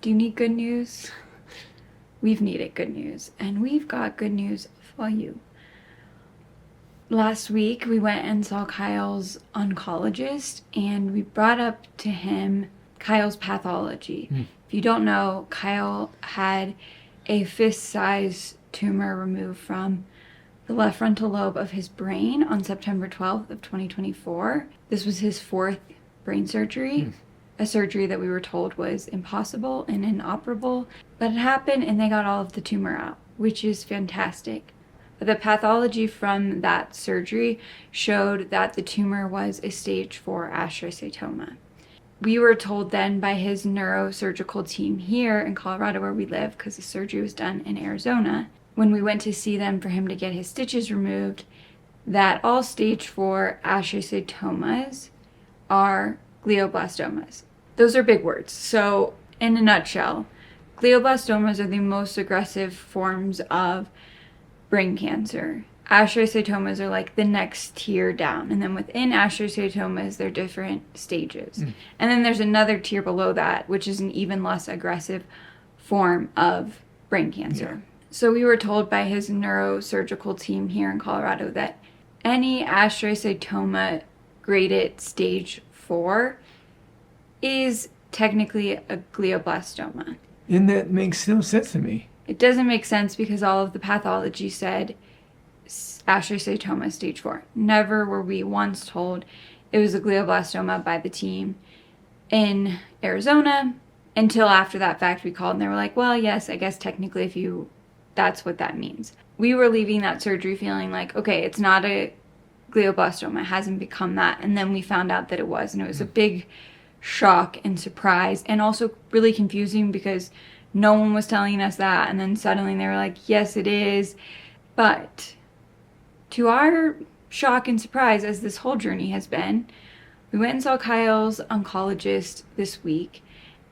Do you need good news? We've needed good news, and we've got good news for you. Last week, we went and saw Kyle's oncologist, and we brought up to him Kyle's pathology. If you don't know, Kyle had a fist-sized tumor removed from the left frontal lobe of his brain on September 12th of 2024. This was his fourth brain surgery, a surgery that we were told was impossible and inoperable, but it happened and they got all of the tumor out, which is fantastic. But the pathology from that surgery showed that the tumor was a stage 4 astrocytoma. We were told then by his neurosurgical team here in Colorado where we live, because the surgery was done in Arizona, when we went to see them for him to get his stitches removed, that all stage 4 astrocytomas are glioblastomas. Those are big words. So in a nutshell, glioblastomas are the most aggressive forms of brain cancer. Astrocytomas are like the next tier down. And then within astrocytomas, there are different stages. And then there's another tier below that, which is an even less aggressive form of brain cancer. Yeah. So we were told by his neurosurgical team here in Colorado that any astrocytoma graded stage 4 is technically a glioblastoma. And that makes no sense to me. It doesn't make sense because all of the pathology said astrocytoma stage 4. Never were we once told it was a glioblastoma by the team in Arizona until after that fact we called and they were like, well, yes, I guess technically that's what that means. We were leaving that surgery feeling like, okay, it's not a glioblastoma, it hasn't become that. And then we found out that it was, and it was a big shock and surprise, and also really confusing because no one was telling us that, and then suddenly they were like, yes, it is. But to our shock and surprise, as this whole journey has been, we went and saw Kyle's oncologist this week,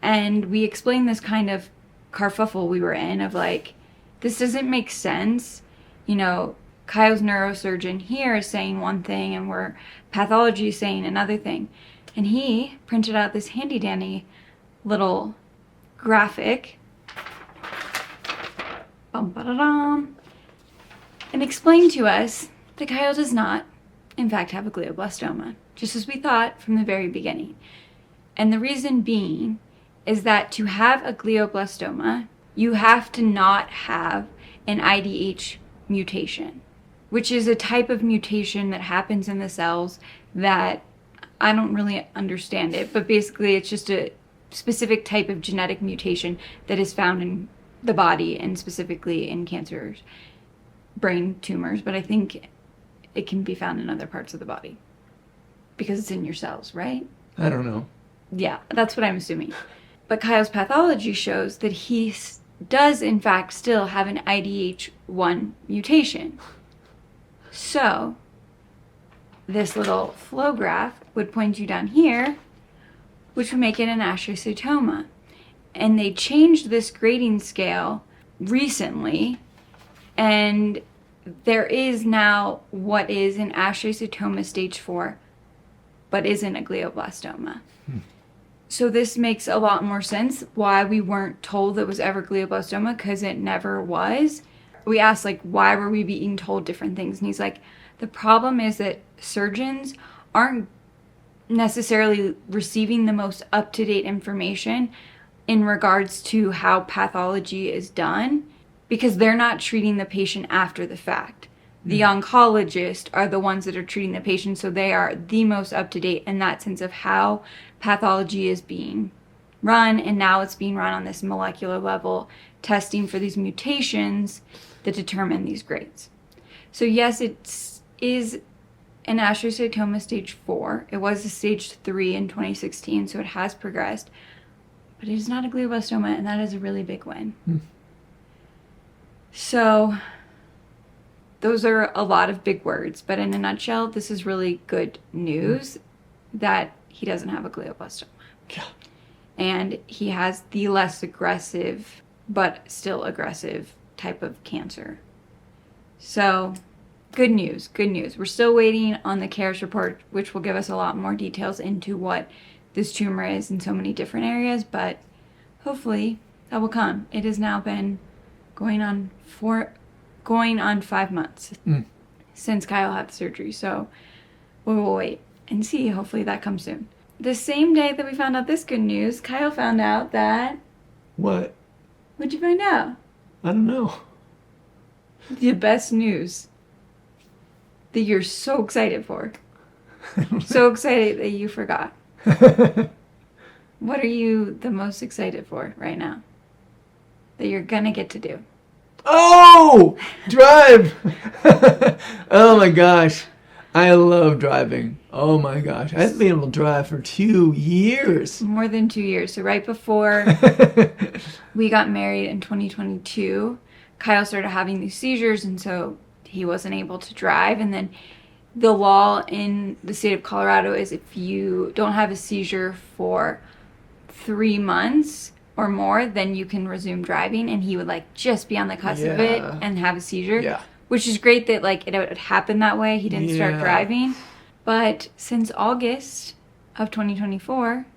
and we explained this kind of kerfuffle we were in of like, this doesn't make sense. You know, Kyle's neurosurgeon here is saying one thing and we're pathology saying another thing. And he printed out this handy dandy little graphic and explained to us that Kyle does not, in fact, have a glioblastoma, just as we thought from the very beginning. And the reason being is that to have a glioblastoma, you have to not have an IDH mutation, which is a type of mutation that happens in the cells that I don't really understand it, but basically it's just a specific type of genetic mutation that is found in the body and specifically in cancers, brain tumors, but I think it can be found in other parts of the body because it's in your cells, right? I don't know. Yeah, that's what I'm assuming. But Kyle's pathology shows that he does in fact still have an IDH1 mutation. So this little flow graph would point you down here, which would make it an astrocytoma. And they changed this grading scale recently, and there is now what is an astrocytoma stage 4, but isn't a glioblastoma. So this makes a lot more sense why we weren't told it was ever glioblastoma, because it never was. We asked, like, why were we being told different things? And he's like, the problem is that surgeons aren't necessarily receiving the most up-to-date information in regards to how pathology is done because they're not treating the patient after the fact. The oncologists are the ones that are treating the patient, so they are the most up-to-date in that sense of how pathology is being run, and now it's being run on this molecular level, testing for these mutations that determine these grades. So yes, it is an astrocytoma stage 4. It was a stage 3 in 2016, so it has progressed, but it is not a glioblastoma, and that is a really big win. So those are a lot of big words, but in a nutshell, this is really good news that he doesn't have a glioblastoma. Yeah. And he has the less aggressive, but still aggressive type of cancer. So, good news, good news. We're still waiting on the CARES report, which will give us a lot more details into what this tumor is in so many different areas, but hopefully that will come. It has now been going on 5 months since Kyle had the surgery. So we will wait and see. Hopefully that comes soon. The same day that we found out this good news, Kyle found out that... What? What'd you find out? I don't know. The best news that you're so excited for. So excited that you forgot. What are you the most excited for right now? That you're gonna get to do? Oh! Drive! Oh my gosh. I love driving. Oh my gosh. I've been able to drive for 2 years. More than 2 years. So right before we got married in 2022, Kyle started having these seizures, and so he wasn't able to drive. And then the law in the state of Colorado is if you don't have a seizure for 3 months or more, then you can resume driving. And he would like just be on the cusp of it and have a seizure. Yeah. Which is great that like it would happen that way. He didn't start driving. But since August of 2024,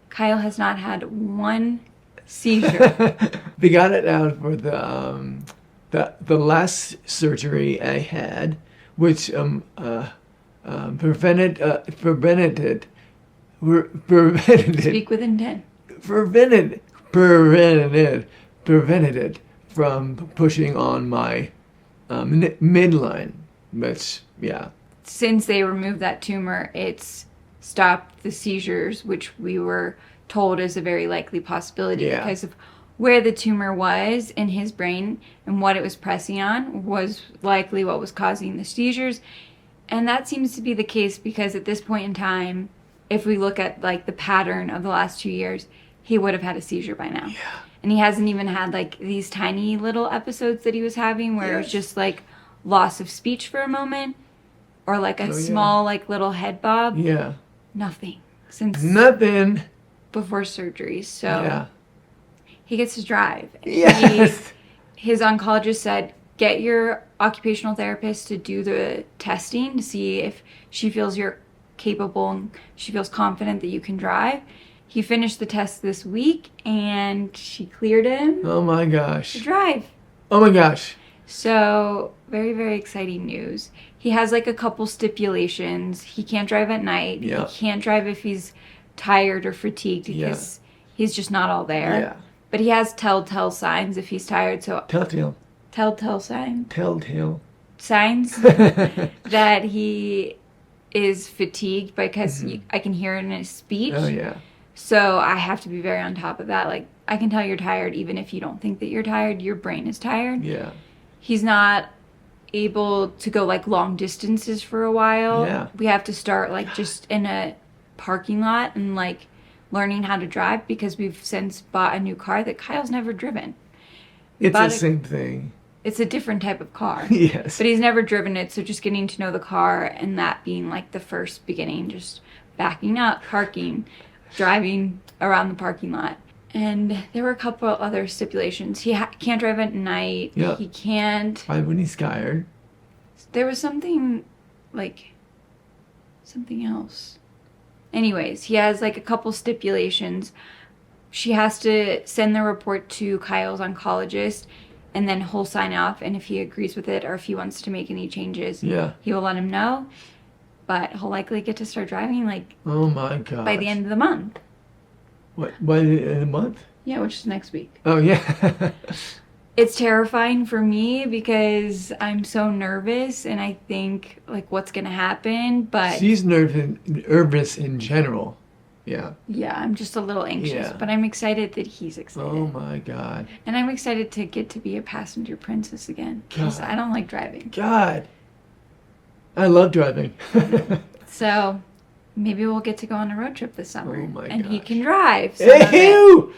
Kyle has not had one seizure. They got it out for the last surgery I had, which prevented Speak with intent. prevented it from pushing on my midline, which Since they removed that tumor, it's stopped the seizures, which we were told is a very likely possibility because of where the tumor was in his brain and what it was pressing on was likely what was causing the seizures. And that seems to be the case because at this point in time, if we look at like the pattern of the last 2 years, he would have had a seizure by now. Yeah. And he hasn't even had like these tiny little episodes that he was having where it was just like loss of speech for a moment or like a small like little head bob. Yeah. Nothing. Since Nothing. before surgery. So he gets to drive. Yes. His oncologist said, get your occupational therapist to do the testing to see if she feels you're capable and she feels confident that you can drive. He finished the test this week and she cleared him. Oh my gosh. To drive. Oh my gosh. So very, very exciting news. He has like a couple stipulations. He can't drive at night. Yeah. He can't drive if he's tired or fatigued because he's just not all there. Yeah. But he has telltale signs if he's tired. So telltale signs. Telltale. Signs that he is fatigued because I can hear it in his speech. Oh yeah. So I have to be very on top of that. Like I can tell you're tired even if you don't think that you're tired. Your brain is tired. Yeah. He's not able to go like long distances for a while. Yeah. We have to start like just in a parking lot and like learning how to drive because we've since bought a new car that Kyle's never driven. It's the same thing. It's a different type of car. Yes. But he's never driven it, so just getting to know the car and that being like the first beginning, just backing up, parking, driving around the parking lot. And there were a couple other stipulations. He can't drive at night. Yeah. He can't. Why when he's tired? There was something else. Anyways, he has like a couple stipulations. She has to send the report to Kyle's oncologist and then he'll sign off. And if he agrees with it or if he wants to make any changes, he will let him know. But he'll likely get to start driving like oh my god by the end of the month. What? By the end of the month? Yeah, which is next week. Oh yeah. It's terrifying for me because I'm so nervous and I think like what's gonna happen. But she's nervous in general. Yeah. Yeah, I'm just a little anxious, Yeah. but I'm excited that he's excited. Oh my god. And I'm excited to get to be a passenger princess again because I don't like driving. God. I love driving. So maybe we'll get to go on a road trip this summer. Oh my and gosh. he can drive. Ew!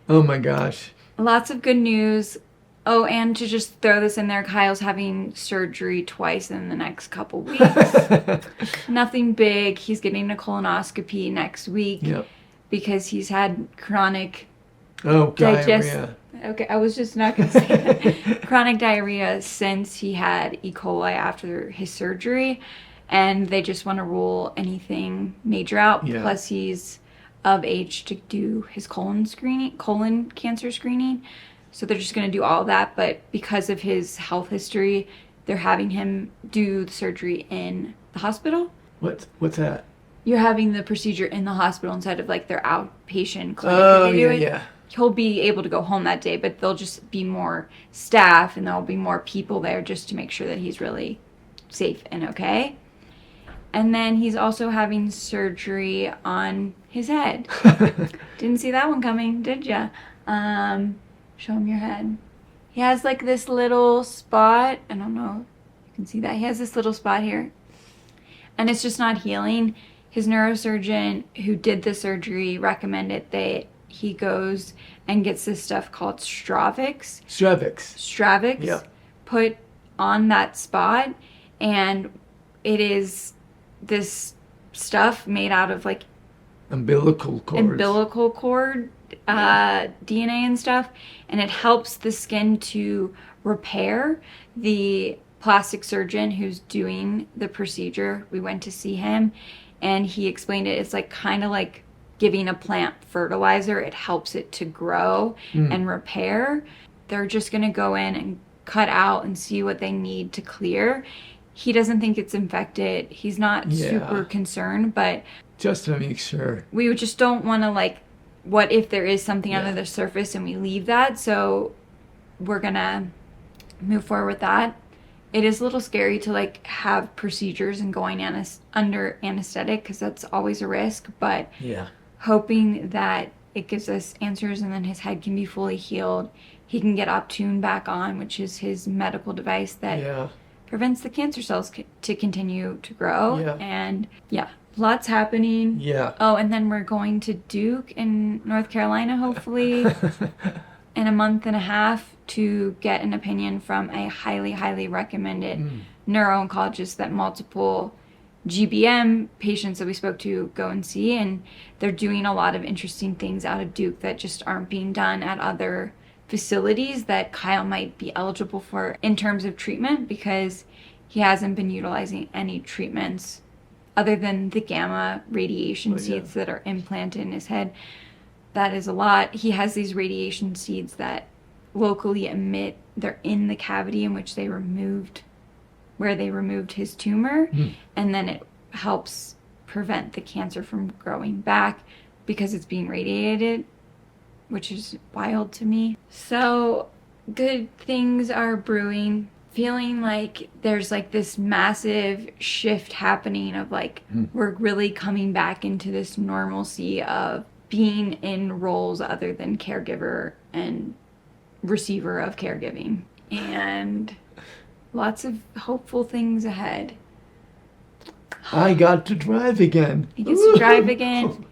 Oh my gosh. Lots of good news. Oh, and to just throw this in there, Kyle's having surgery twice in the next couple weeks. Nothing big. He's getting a colonoscopy next week because he's had chronic diarrhea. Okay, I was just not going to say that. Chronic diarrhea since he had E. coli after his surgery. And they just want to rule anything major out. Yeah. Plus, he's of age to do his colon cancer screening. So they're just going to do all that. But because of his health history, they're having him do the surgery in the hospital. What's that? You're having the procedure in the hospital instead of like their outpatient clinic. Oh, yeah. He'll be able to go home that day, but there'll just be more staff and there'll be more people there just to make sure that he's really safe and okay. And then he's also having surgery on his head. Didn't see that one coming, did ya? Show him your head. He has like this little spot. I don't know if you can see that. He has this little spot here. And it's just not healing. His neurosurgeon who did the surgery recommended that he goes and gets this stuff called Stravix, Yep. put on that spot. And it is this stuff made out of like umbilical cord DNA and stuff, and it helps the skin to repair. The plastic surgeon who's doing the procedure, we went to see him, and he explained it. It's like kind of like giving a plant fertilizer. It helps it to grow and repair. They're just going to go in and cut out and see what they need to clear. He doesn't think it's infected. He's not super concerned, but just to make sure. We just don't want to, like, what if there is something under the surface and we leave that? So we're going to move forward with that. It is a little scary to, like, have procedures and going under anesthetic because that's always a risk, but hoping that it gives us answers and then his head can be fully healed. He can get Optune back on, which is his medical device that prevents the cancer cells to continue to grow. And lots happening. Oh, and then we're going to Duke in North Carolina, hopefully, in a month and a half to get an opinion from a highly, highly recommended neuro-oncologist that multiple GBM patients that we spoke to go and see. And they're doing a lot of interesting things out of Duke that just aren't being done at other facilities that Kyle might be eligible for in terms of treatment, because he hasn't been utilizing any treatments other than the gamma radiation seeds that are implanted in his head. That is a lot. He has these radiation seeds that locally emit. They're in the cavity in which they removed his tumor, and then it helps prevent the cancer from growing back because it's being radiated, which is wild to me. So good things are brewing. Feeling like there's like this massive shift happening of like we're really coming back into this normalcy of being in roles other than caregiver and receiver of caregiving, and lots of hopeful things ahead. I got to drive again. He gets to drive again.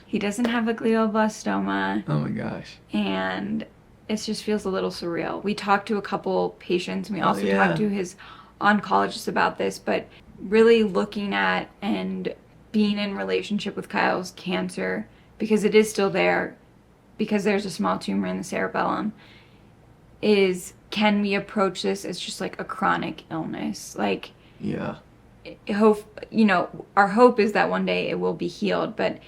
He doesn't have a glioblastoma. Oh my gosh. And it just feels a little surreal. We talked to a couple patients, and we also talked to his oncologist about this, but really looking at and being in relationship with Kyle's cancer, because it is still there, because there's a small tumor in the cerebellum, is can we approach this as just like a chronic illness? Like, our hope is that one day it will be healed, but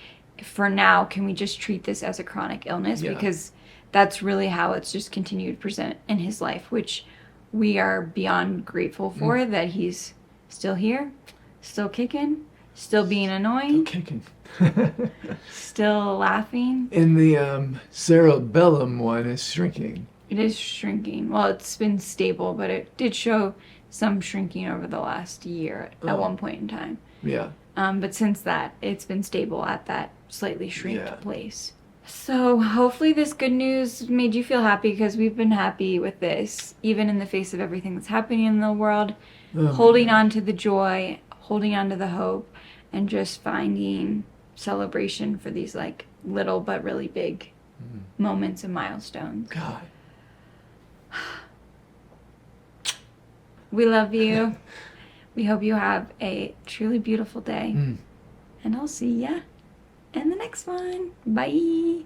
for now, can we just treat this as a chronic illness? Because that's really how it's just continued to present in his life, which we are beyond grateful for, that he's still here, still kicking, still being annoying, still laughing. And the cerebellum one is shrinking. It is shrinking. Well, it's been stable, but it did show some shrinking over the last year at one point in time. But since that, it's been stable at that slightly shrinked place. So hopefully this good news made you feel happy, because we've been happy with this, even in the face of everything that's happening in the world. Holding on to the joy, holding on to the hope, and just finding celebration for these like little but really big moments and milestones. God. We love you. We hope you have a truly beautiful day. And I'll see ya in the next one. Bye.